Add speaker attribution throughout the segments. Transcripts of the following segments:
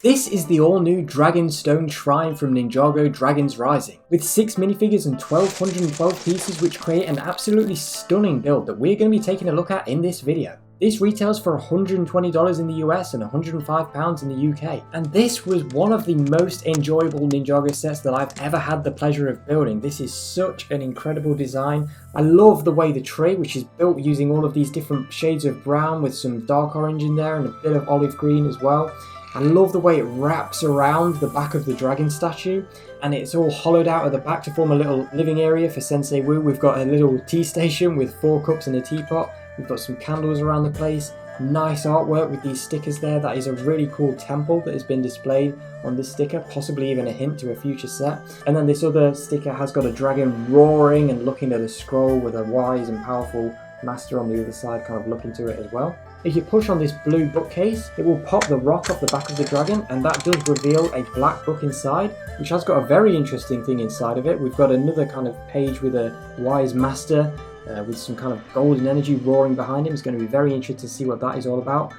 Speaker 1: This is the all-new Dragon Stone Shrine from Ninjago Dragons Rising, with 6 minifigures and 1,212 pieces which create an absolutely stunning build that we're going to be taking a look at in this video. This retails for $120 in the US and £105 in the UK, and this was one of the most enjoyable Ninjago sets that I've ever had the pleasure of building. This is such an incredible design. I love the way the tree, which is built using all of these different shades of brown with some dark orange in there and a bit of olive green as well. I love the way it wraps around the back of the dragon statue, and it's all hollowed out at the back to form a little living area for Sensei Wu. We've got a little tea station with 4 cups and a teapot. We've got some candles around the place. Nice artwork with these stickers there. That is a really cool temple that has been displayed on this sticker, possibly even a hint to a future set. And then this other sticker has got a dragon roaring and looking at a scroll with a wise and powerful master on the other side kind of looking to it as well. If you push on this blue bookcase, it will pop the rock off the back of the dragon, and that does reveal a black book inside, which has got a very interesting thing inside of it. We've got another kind of page with a wise master with some kind of golden energy roaring behind him. It's going to be very interesting to see what that is all about.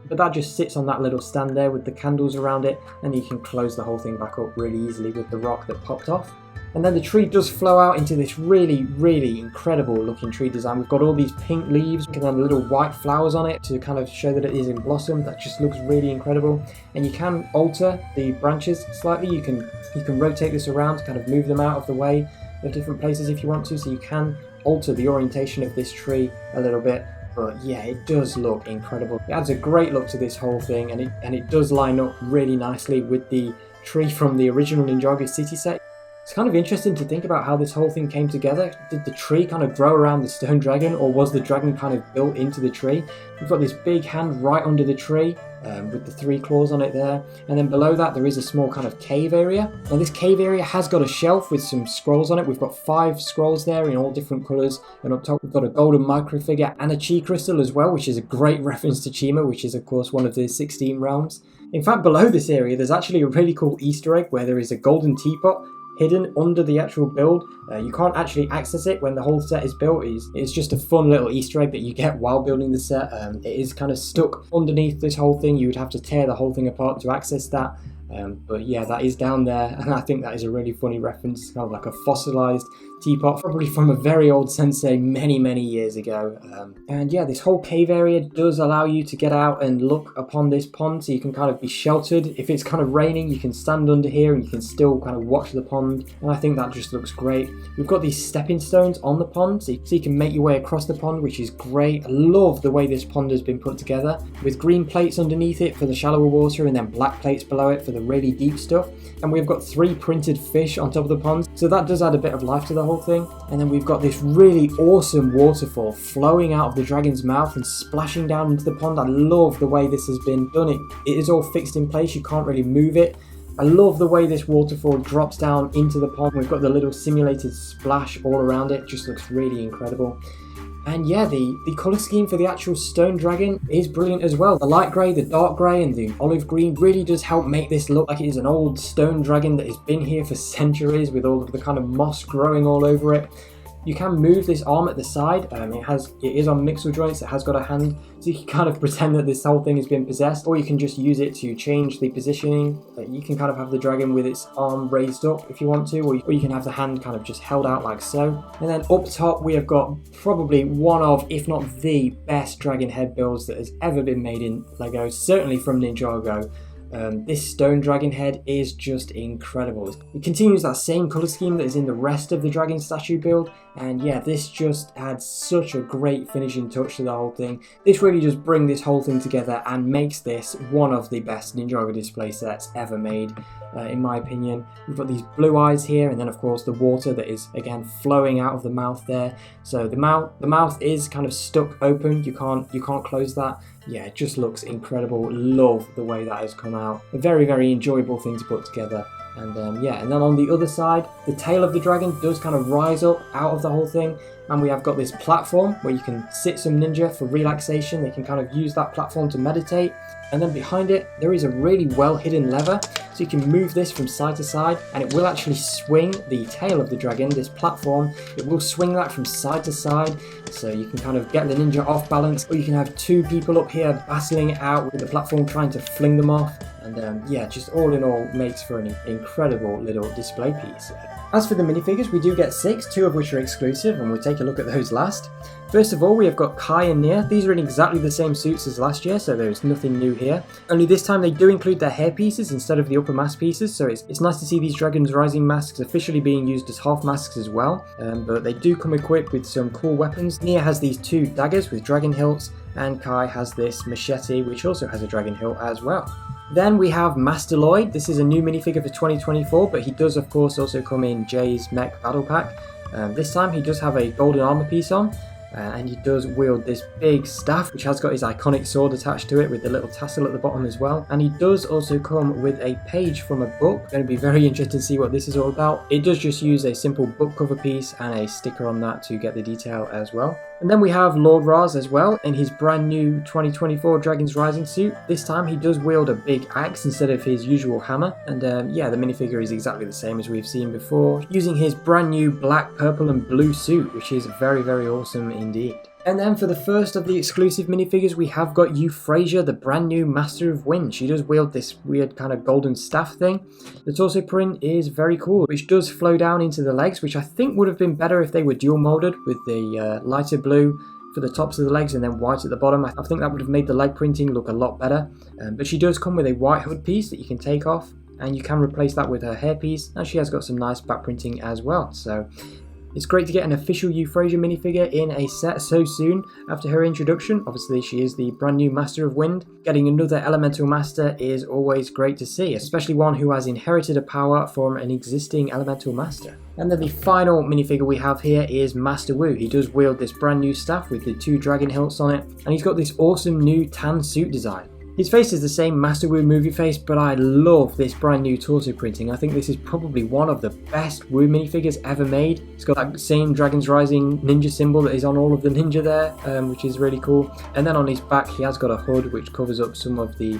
Speaker 1: But that just sits on that little stand there with the candles around it, and you can close the whole thing back up really easily with the rock that popped off. And then the tree does flow out into this really incredible looking tree design. We've got all these pink leaves and then little white flowers on it to kind of show that it is in blossom. That just looks really incredible. And you can alter the branches slightly. You can rotate this around to kind of move them out of the way of different places if you want to. So you can alter the orientation of this tree a little bit. But yeah, it does look incredible. It adds a great look to this whole thing, and it does line up really nicely with the tree from the original Ninjago City set. It's kind of interesting to think about how this whole thing came together. Did the tree kind of grow around the stone dragon, or was the dragon kind of built into the tree? We've got this big hand right under the tree with the 3 claws on it there, and then below that there is a small kind of cave area. Now this cave area has got a shelf with some scrolls on it. We've got 5 scrolls there in all different colours, and up top we've got a golden micro figure and a chi crystal as well, which is a great reference to Chima, which is of course one of the 16 realms. In fact, below this area there's actually a really cool Easter egg where there is a golden teapot hidden under the actual build. You can't actually access it when the whole set is built. It's just a fun little Easter egg that you get while building the set. It is kind of stuck underneath this whole thing. You would have to tear the whole thing apart to access that. But yeah, that is down there, and I think that is a really funny reference, kind of like a fossilized teapot, probably from a very old sensei many years ago. And yeah, this whole cave area does allow you to get out and look upon this pond, so you can kind of be sheltered. If it's kind of raining, you can stand under here and you can still kind of watch the pond, and I think that just looks great. We've got these stepping stones on the pond, so you can make your way across the pond, which is great. I love the way this pond has been put together, with green plates underneath it for the shallower water and then black plates below it for the really deep stuff. And we've got 3 printed fish on top of the pond, so that does add a bit of life to the whole thing. And then we've got this really awesome waterfall flowing out of the dragon's mouth and splashing down into the pond. I love the way this has been done. It is all fixed in place, you can't really move it. I love the way this waterfall drops down into the pond. We've got the little simulated splash all around it. Just looks really incredible. And yeah, the colour scheme for the actual stone dragon is brilliant as well. The light grey, the dark grey and the olive green really does help make this look like it is an old stone dragon that has been here for centuries, with all of the kind of moss growing all over it. You can move this arm at the side. It is on mixel joints. It has got a hand, so you can kind of pretend that this whole thing has been possessed, or you can just use it to change the positioning. You can kind of have the dragon with its arm raised up if you want to, or you can have the hand kind of just held out like so. And then up top we have got probably one of, if not the best dragon head builds that has ever been made in LEGO, certainly from Ninjago. This stone dragon head is just incredible. It continues that same colour scheme that is in the rest of the dragon statue build, and yeah, this just adds such a great finishing touch to the whole thing. This really does bring this whole thing together and makes this one of the best Ninjago display sets ever made, in my opinion. We've got these blue eyes here, and then of course the water that is again flowing out of the mouth there. So the mouth is kind of stuck open. You can't close that. Yeah, it just looks incredible. Love the way that has come out. A very enjoyable thing to put together. And yeah, and then on the other side, the tail of the dragon does kind of rise up out of the whole thing, and we have got this platform where you can sit some ninja for relaxation. They can kind of use that platform to meditate. And then behind it, there is a really well hidden lever, so you can move this from side to side, and it will actually swing the tail of the dragon, this platform. It will swing that from side to side, so you can kind of get the ninja off balance, or you can have 2 people up here battling it out with the platform trying to fling them off. And yeah, just all in all makes for an incredible little display piece. As for the minifigures, we do get 6, 2 of which are exclusive, and we'll take a look at those last. First of all, we have got Kai and Nya. These are in exactly the same suits as last year, so there's nothing new here. Only this time they do include their hair pieces instead of the upper mask pieces, so it's nice to see these Dragons Rising masks officially being used as half masks as well. But they do come equipped with some cool weapons. Nya has these 2 daggers with dragon hilts, and Kai has this machete which also has a dragon hilt as well. Then we have Master Lloyd. This is a new minifigure for 2024, but he does of course also come in Jay's Mech Battle Pack. This time he does have a golden armor piece on, and he does wield this big staff which has got his iconic sword attached to it with the little tassel at the bottom as well. And he does also come with a page from a book. Going to be very interested to see what this is all about. It does just use a simple book cover piece and a sticker on that to get the detail as well. And then we have Lord Ras as well in his brand new 2024 Dragons Rising suit. This time he does wield a big axe instead of his usual hammer. And yeah, the minifigure is exactly the same as we've seen before, using his brand new black, purple and blue suit, which is very, very awesome indeed. And then for the first of the exclusive minifigures, we have got Euphrasia, the brand new Master of Wind. She does wield this weird kind of golden staff thing. The torso print is very cool, which does flow down into the legs, which I think would have been better if they were dual molded with the lighter blue for the tops of the legs and then white at the bottom. I think that would have made the leg printing look a lot better. But she does come with a white hood piece that you can take off, and you can replace that with her hair piece, and she has got some nice back printing as well. So it's great to get an official Euphrasia minifigure in a set so soon after her introduction. Obviously, she is the brand new Master of Wind. Getting another Elemental Master is always great to see, especially one who has inherited a power from an existing Elemental Master. And then the final minifigure we have here is Master Wu. He does wield this brand new staff with the 2 dragon hilts on it, and he's got this awesome new tan suit design. His face is the same Master Wu movie face, but I love this brand new torso printing. I think this is probably one of the best Wu minifigures ever made. It's got that same Dragons Rising ninja symbol that is on all of the ninja there, which is really cool. And then on his back he has got a hood which covers up some of the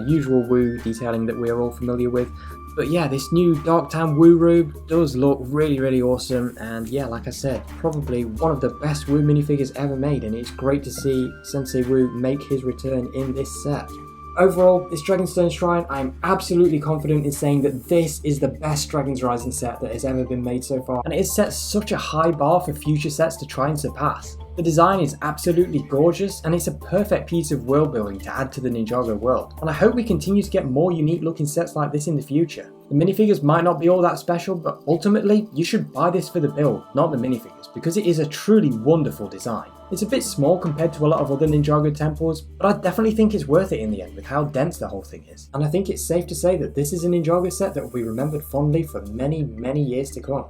Speaker 1: usual Wu detailing that we're all familiar with. But yeah, this new Dark Tan Wu robe does look really, really awesome, and yeah, like I said, probably one of the best Wu minifigures ever made, and it's great to see Sensei Wu make his return in this set. Overall, this Dragon Stone Shrine, I'm absolutely confident in saying that this is the best Dragons Rising set that has ever been made so far, and it has set such a high bar for future sets to try and surpass. The design is absolutely gorgeous, and it's a perfect piece of world building to add to the Ninjago world, and I hope we continue to get more unique looking sets like this in the future. The minifigures might not be all that special, but ultimately you should buy this for the build, not the minifigures, because it is a truly wonderful design. It's a bit small compared to a lot of other Ninjago temples, but I definitely think it's worth it in the end with how dense the whole thing is. And I think it's safe to say that this is a Ninjago set that will be remembered fondly for many, many years to come.